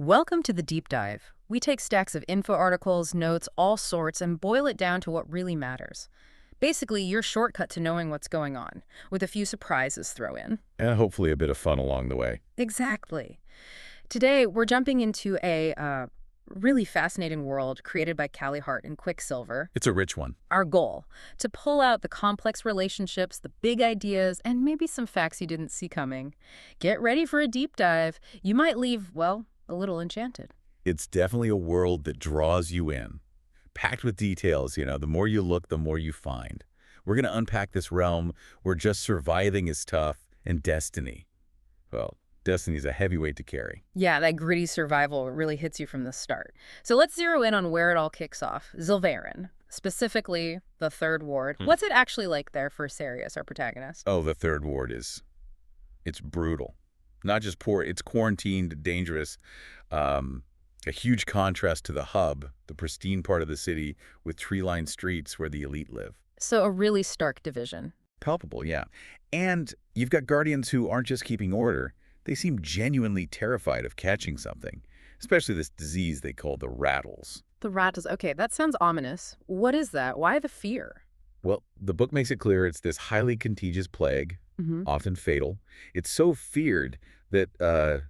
Welcome to the deep dive. We take stacks of info articles, notes, all sorts, and boil it down to what really matters. Basically, your shortcut to knowing what's going on, with a few surprises thrown in. And hopefully a bit of fun along the way. Exactly. Today, we're jumping into a really fascinating world created by Callie Hart and Quicksilver. It's a rich one. Our goal, to pull out the complex relationships, the big ideas, and maybe some facts you didn't see coming. Get ready for a deep dive. You might leave, well, a little enchanted. It's definitely a world that draws you in. Packed with details, the more you look, the more you find. We're going to unpack this realm where just surviving is tough and destiny. Well, destiny's a heavy weight to carry. Yeah, that gritty survival really hits you from the start. So let's zero in on where it all kicks off. Zilvaren, specifically the Third Ward. What's it actually like there for Saeris, our protagonist? Oh, the Third Ward it's brutal. Not just poor, it's quarantined, dangerous. A huge contrast to the hub, the pristine part of the city with tree-lined streets where the elite live. So a really stark division. Palpable, yeah. And you've got guardians who aren't just keeping order. They seem genuinely terrified of catching something, especially this disease they call the rattles. The rattles, okay, that sounds ominous. What is that? Why the fear? Well, the book makes it clear it's this highly contagious plague, often fatal. It's so feared that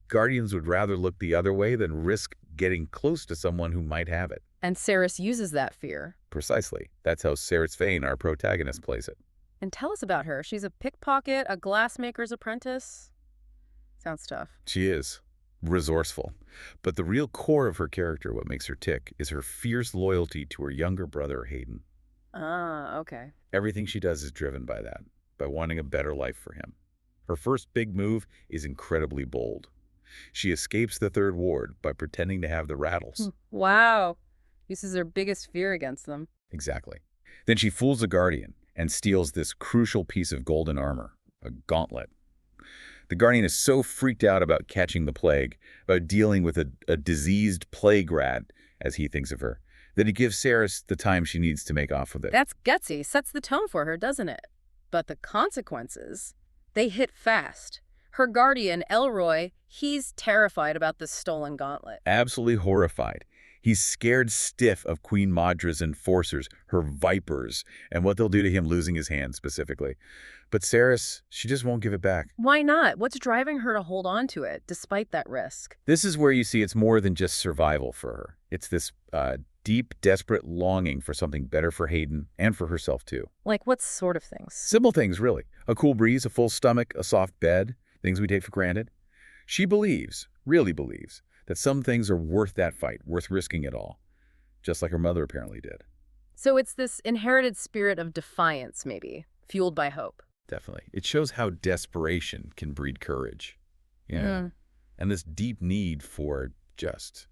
guardians would rather look the other way than risk getting close to someone who might have it. And Saeris uses that fear. Precisely. That's how Saeris Fane, our protagonist, plays it. And tell us about her. She's a pickpocket, a glassmaker's apprentice. Sounds tough. She is resourceful. But the real core of her character, what makes her tick, is her fierce loyalty to her younger brother, Hayden. Ah, okay. Everything she does is driven by that, by wanting a better life for him. Her first big move is incredibly bold. She escapes the Third Ward by pretending to have the rattles. Wow. Uses her biggest fear against them. Exactly. Then she fools the Guardian and steals this crucial piece of golden armor, a gauntlet. The Guardian is so freaked out about catching the plague, about dealing with a diseased plague rat, as he thinks of her, that he gives Saeris the time she needs to make off with it. That's gutsy. Sets the tone for her, doesn't it? But the consequences, they hit fast. Her guardian, Elroy, he's terrified about this stolen gauntlet. Absolutely horrified. He's scared stiff of Queen Maudra's enforcers, her vipers, and what they'll do to him losing his hand specifically. But Saeris, she just won't give it back. Why not? What's driving her to hold on to it, despite that risk? This is where you see it's more than just survival for her. It's this deep, desperate longing for something better for Hayden and for herself too. Like what sort of things? Simple things, really. A cool breeze, a full stomach, a soft bed, things we take for granted. She believes, really believes, that some things are worth that fight, worth risking it all. Just like her mother apparently did. So it's this inherited spirit of defiance, maybe, fueled by hope. Definitely. It shows how desperation can breed courage. Yeah. And this deep need for just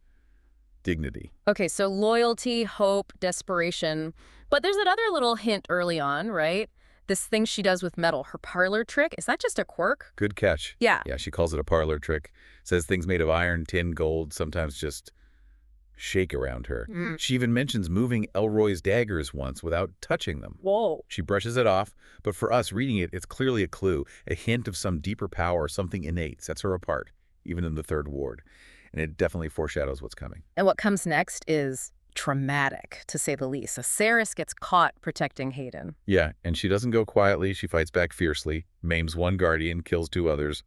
dignity. Okay, so loyalty, hope, desperation. But there's that other little hint early on, right? This thing she does with metal, her parlor trick. Is that just a quirk? Good catch. Yeah. Yeah, she calls it a parlor trick. Says things made of iron, tin, gold, sometimes just shake around her. She even mentions moving Elroy's daggers once without touching them. Whoa. She brushes it off, but for us reading it, it's clearly a clue, a hint of some deeper power, something innate, sets her apart, even in the Third Ward. And it definitely foreshadows what's coming. And what comes next is traumatic, to say the least. So Saeris gets caught protecting Hayden. Yeah, and she doesn't go quietly. She fights back fiercely, maims one guardian, kills two others.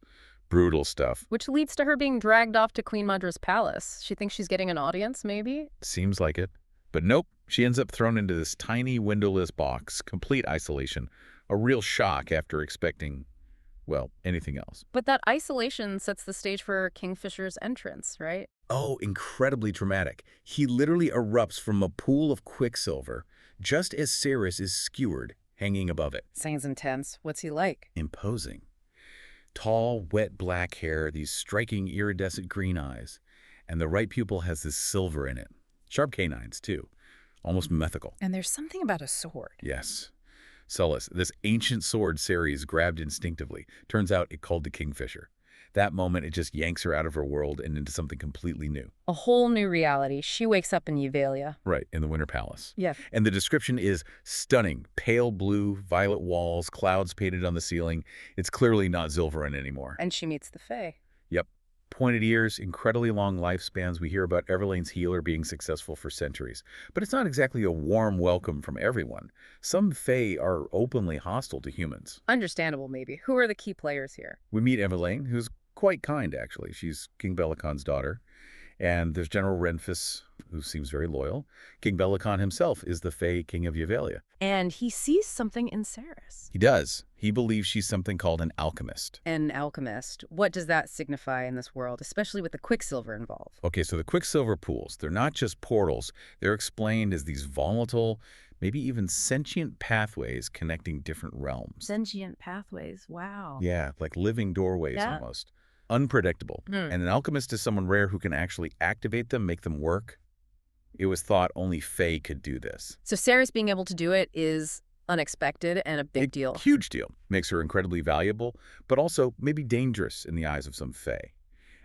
Brutal stuff. Which leads to her being dragged off to Queen Maudra's palace. She thinks she's getting an audience, maybe? Seems like it. But nope, she ends up thrown into this tiny windowless box, complete isolation. A real shock after expecting, well, anything else. But that isolation sets the stage for Kingfisher's entrance, right? Oh, incredibly traumatic. He literally erupts from a pool of quicksilver, just as Saeris is skewered, hanging above it. Sounds intense. What's he like? Imposing. Tall, wet black hair, these striking iridescent green eyes, and the right pupil has this silver in it. Sharp canines, too. Almost mythical. And there's something about a sword. Yes. Sullus, this ancient sword Saeris grabbed instinctively. Turns out it called the Kingfisher. That moment, it just yanks her out of her world and into something completely new. A whole new reality. She wakes up in Yvelia. Right, in the Winter Palace. Yeah. And the description is stunning. Pale blue, violet walls, clouds painted on the ceiling. It's clearly not Zilvaren anymore. And she meets the Fae. Yep. Pointed ears, incredibly long lifespans. We hear about Everlane's healer being successful for centuries. But it's not exactly a warm welcome from everyone. Some Fae are openly hostile to humans. Understandable, maybe. Who are the key players here? We meet Evelane, who's quite kind, actually. She's King Belacon's daughter. And there's General Renfis, who seems very loyal. King Belacon himself is the Fae King of Yvelia. And he sees something in Saeris. He does. He believes she's something called an alchemist. An alchemist. What does that signify in this world, especially with the Quicksilver involved? Okay, so the Quicksilver pools, they're not just portals. They're explained as these volatile, maybe even sentient pathways connecting different realms. Sentient pathways. Wow. Yeah, like living doorways almost. Unpredictable. And an alchemist is someone rare who can actually activate them, make them work. It was thought only Fae could do this. So Saeris being able to do it is unexpected and a big deal. Huge deal. Makes her incredibly valuable, but also maybe dangerous in the eyes of some Fae.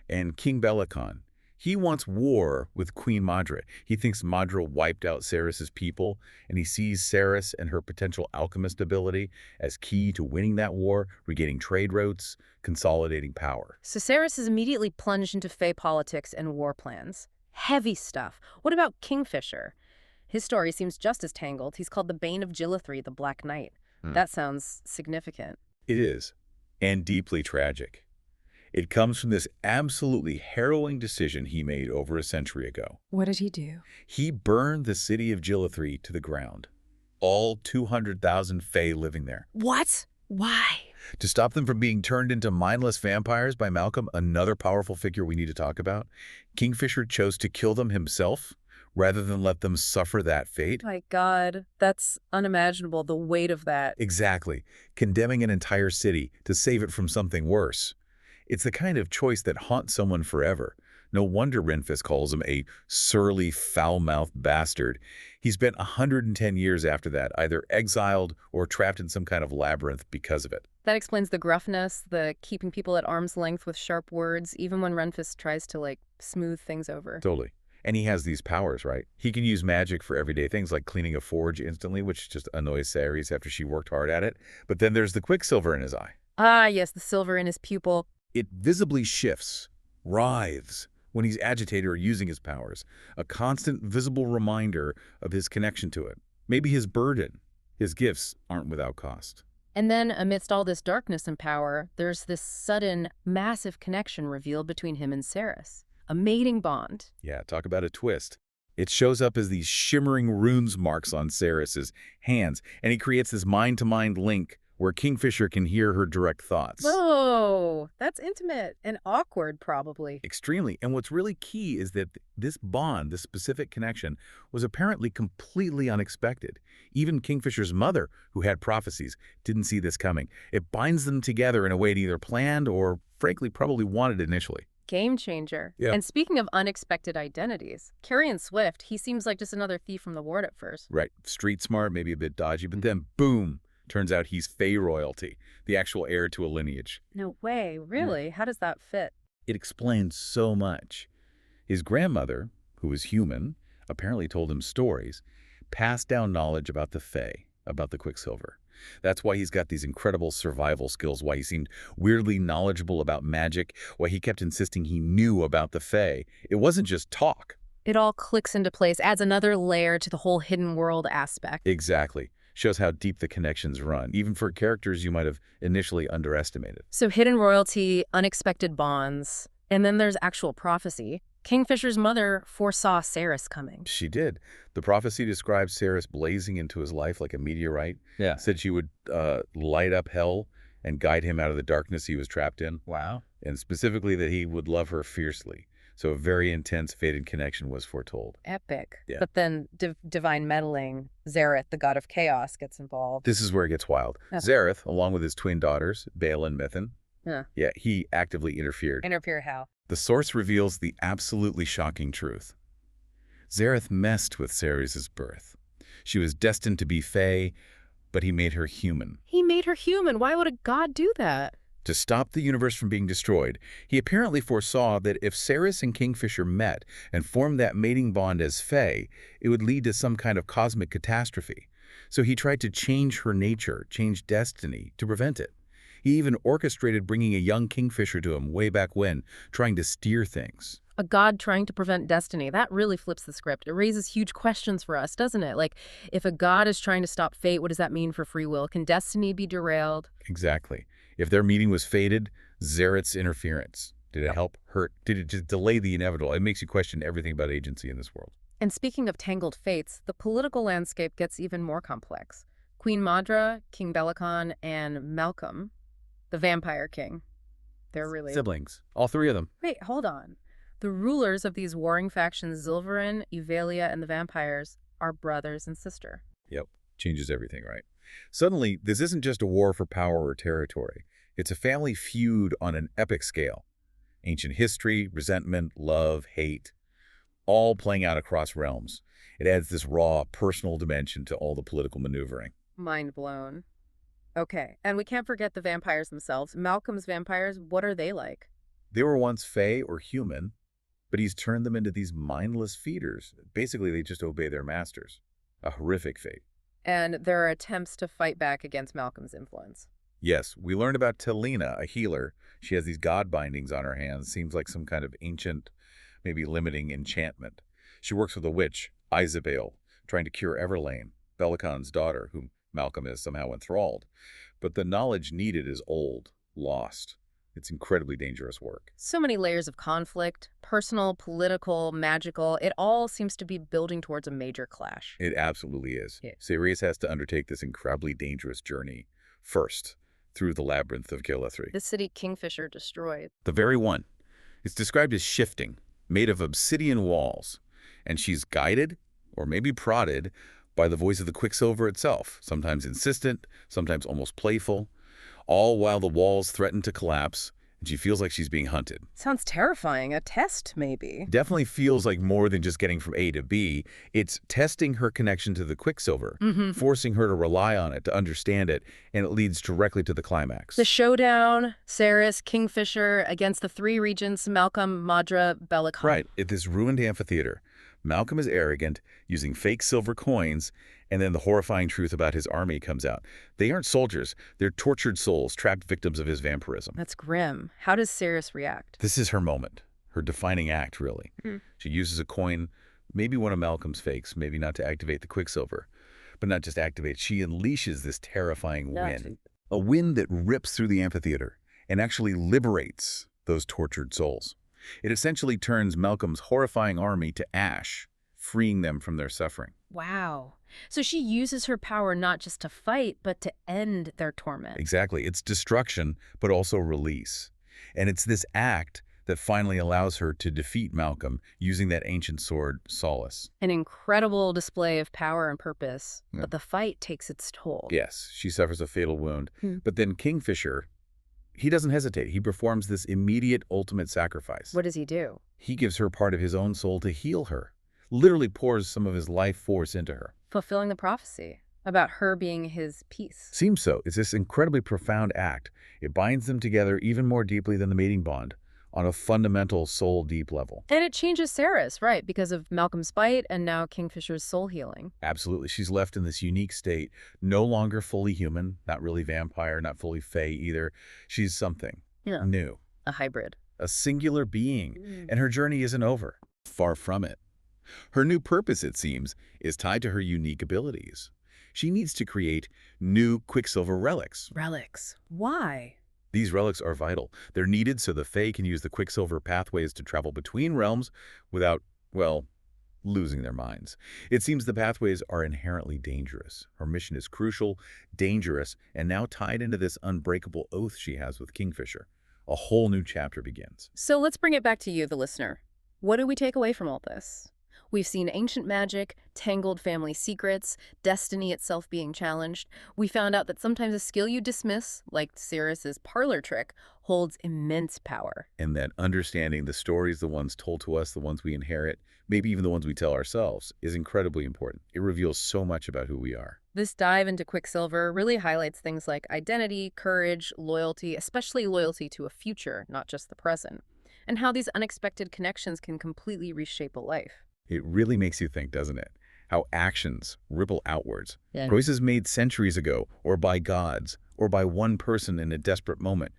And King Belacon, he wants war with Queen Madra. He thinks Madra wiped out Saeris' people, and he sees Saeris and her potential alchemist ability as key to winning that war, regaining trade routes, consolidating power. So Saeris is immediately plunged into Fae politics and war plans. Heavy stuff. What about Kingfisher? His story seems just as tangled. He's called the Bane of Gillithry, the Black Knight. That sounds significant. It is, and deeply tragic. It comes from this absolutely harrowing decision he made over a century ago. What did he do? He burned the city of Gillithry to the ground. All 200,000 Fae living there. What? Why? To stop them from being turned into mindless vampires by Malcolm, another powerful figure we need to talk about, Kingfisher chose to kill them himself rather than let them suffer that fate. My God, that's unimaginable, the weight of that. Exactly. Condemning an entire city to save it from something worse. It's the kind of choice that haunts someone forever. No wonder Renfis calls him a surly, foul-mouthed bastard. He spent 110 years after that, either exiled or trapped in some kind of labyrinth because of it. That explains the gruffness, the keeping people at arm's length with sharp words, even when Renfis tries to, smooth things over. Totally. And he has these powers, right? He can use magic for everyday things like cleaning a forge instantly, which just annoys Saeris after she worked hard at it. But then there's the Quicksilver in his eye. Ah, yes, the silver in his pupil. It visibly shifts, writhes, when he's agitated or using his powers, a constant visible reminder of his connection to it. Maybe his burden, his gifts aren't without cost. And then, amidst all this darkness and power, there's this sudden, massive connection revealed between him and Saeris. A mating bond. Yeah, talk about a twist. It shows up as these shimmering runes marks on Saeris' hands, and he creates this mind-to-mind link where Kingfisher can hear her direct thoughts. Whoa, that's intimate and awkward, probably. Extremely. And what's really key is that this bond, this specific connection, was apparently completely unexpected. Even Kingfisher's mother, who had prophecies, didn't see this coming. It binds them together in a way it either planned or, frankly, probably wanted initially. Game changer. Yeah. And speaking of unexpected identities, Carrion Swift, he seems like just another thief from the ward at first. Right. Street smart, maybe a bit dodgy, but then, boom, turns out he's Fae royalty, the actual heir to a lineage. No way. Really? How does that fit? It explains so much. His grandmother, who was human, apparently told him stories, passed down knowledge about the Fae, about the Quicksilver. That's why he's got these incredible survival skills, why he seemed weirdly knowledgeable about magic, why he kept insisting he knew about the Fae. It wasn't just talk. It all clicks into place, adds another layer to the whole hidden world aspect. Exactly. Shows how deep the connections run, even for characters you might have initially underestimated. So hidden royalty, unexpected bonds, and then there's actual prophecy. Kingfisher's mother foresaw Saeris coming. She did. The prophecy described Saeris blazing into his life like a meteorite. Yeah. Said she would light up hell and guide him out of the darkness he was trapped in. Wow. And specifically that he would love her fiercely. So a very intense fated connection was foretold. Epic. Yeah. But then divine meddling, Zareth, the god of chaos, gets involved. This is where it gets wild. Yeah. Zareth, along with his twin daughters, Baal and Mithrin, Yeah. he actively interfered. Interfere how? The source reveals the absolutely shocking truth. Zareth messed with Saeris' birth. She was destined to be Fae, but he made her human. He made her human. Why would a god do that? To stop the universe from being destroyed, he apparently foresaw that if Saeris and Kingfisher met and formed that mating bond as Fae, it would lead to some kind of cosmic catastrophe. So he tried to change her nature, change destiny, to prevent it. He even orchestrated bringing a young Kingfisher to him way back when, trying to steer things. A god trying to prevent destiny. That really flips the script. It raises huge questions for us, doesn't it? Like, if a god is trying to stop fate, what does that mean for free will? Can destiny be derailed? Exactly. If their meeting was fated, Xerath's interference. Did it help, hurt? Did it just delay the inevitable? It makes you question everything about agency in this world. And speaking of tangled fates, the political landscape gets even more complex. Queen Madra, King Belicon, and Malcolm, the vampire king. They're really... Siblings. All three of them. Wait, hold on. The rulers of these warring factions, Zilvaren, Yvelia, and the vampires, are brothers and sister. Yep. Changes everything, right? Suddenly, this isn't just a war for power or territory. It's a family feud on an epic scale. Ancient history, resentment, love, hate, all playing out across realms. It adds this raw, personal dimension to all the political maneuvering. Mind blown. Okay, and we can't forget the vampires themselves. Malcolm's vampires, what are they like? They were once Fae or human, but he's turned them into these mindless feeders. Basically, they just obey their masters. A horrific fate. And there are attempts to fight back against Malcolm's influence. Yes, we learned about Telina, a healer. She has these god bindings on her hands. Seems like some kind of ancient, maybe limiting enchantment. She works with a witch, Isabel, trying to cure Everlane, Belicon's daughter, whom Malcolm is somehow enthralled. But the knowledge needed is old, lost. It's incredibly dangerous work. So many layers of conflict, personal, political, magical. It all seems to be building towards a major clash. It absolutely is. Yeah. Saeris has to undertake this incredibly dangerous journey first, through the labyrinth of Gilethry. The city Kingfisher destroyed. The very one. It's described as shifting, made of obsidian walls. And she's guided, or maybe prodded, by the voice of the Quicksilver itself, sometimes insistent, sometimes almost playful, all while the walls threaten to collapse, and she feels like she's being hunted. Sounds terrifying. A test, maybe. Definitely feels like more than just getting from A to B. It's testing her connection to the Quicksilver, forcing her to rely on it, to understand it, and it leads directly to the climax. The showdown, Saeris, Kingfisher, against the three regents, Malcolm, Madra, Belicon. Right, at this ruined amphitheater. Malcolm is arrogant, using fake silver coins, and then the horrifying truth about his army comes out. They aren't soldiers. They're tortured souls, trapped victims of his vampirism. That's grim. How does Saeris react? This is her moment, her defining act, really. She uses a coin, maybe one of Malcolm's fakes, maybe not to activate the Quicksilver. But not just activate, she unleashes this terrifying wind. A wind that rips through the amphitheater and actually liberates those tortured souls. It essentially turns Malcolm's horrifying army to ash, freeing them from their suffering. Wow. So she uses her power not just to fight, but to end their torment. Exactly. It's destruction, but also release. And it's this act that finally allows her to defeat Malcolm using that ancient sword, Solace. An incredible display of power and purpose, but the fight takes its toll. Yes, she suffers a fatal wound. But then Kingfisher, he doesn't hesitate. He performs this immediate ultimate sacrifice. What does he do? He gives her part of his own soul to heal her. Literally pours some of his life force into her. Fulfilling the prophecy about her being his peace. Seems so. It's this incredibly profound act. It binds them together even more deeply than the mating bond, on a fundamental soul-deep level. And it changes Saeris, right, because of Malcolm's bite and now Kingfisher's soul healing. Absolutely. She's left in this unique state, no longer fully human, not really vampire, not fully fae either. She's something new. A hybrid. A singular being. And her journey isn't over. Far from it. Her new purpose, it seems, is tied to her unique abilities. She needs to create new Quicksilver relics. Relics. Why? These relics are vital. They're needed so the Fae can use the Quicksilver pathways to travel between realms without, well, losing their minds. It seems the pathways are inherently dangerous. Her mission is crucial, dangerous, and now tied into this unbreakable oath she has with Kingfisher. A whole new chapter begins. So let's bring it back to you, the listener. What do we take away from all this? We've seen ancient magic, tangled family secrets, destiny itself being challenged. We found out that sometimes a skill you dismiss, like Saeris' parlor trick, holds immense power. And that understanding the stories, the ones told to us, the ones we inherit, maybe even the ones we tell ourselves, is incredibly important. It reveals so much about who we are. This dive into Quicksilver really highlights things like identity, courage, loyalty, especially loyalty to a future, not just the present, and how these unexpected connections can completely reshape a life. It really makes you think, doesn't it? how actions ripple outwards. Yeah. Choices made centuries ago, or by gods, or by one person in a desperate moment.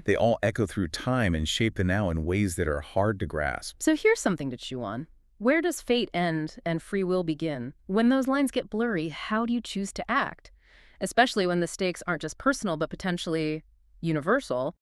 They all echo through time and shape the now in ways that are hard to grasp. So here's something to chew on. Where does fate end and free will begin? When those lines get blurry, how do you choose to act? Especially when the stakes aren't just personal, but potentially universal.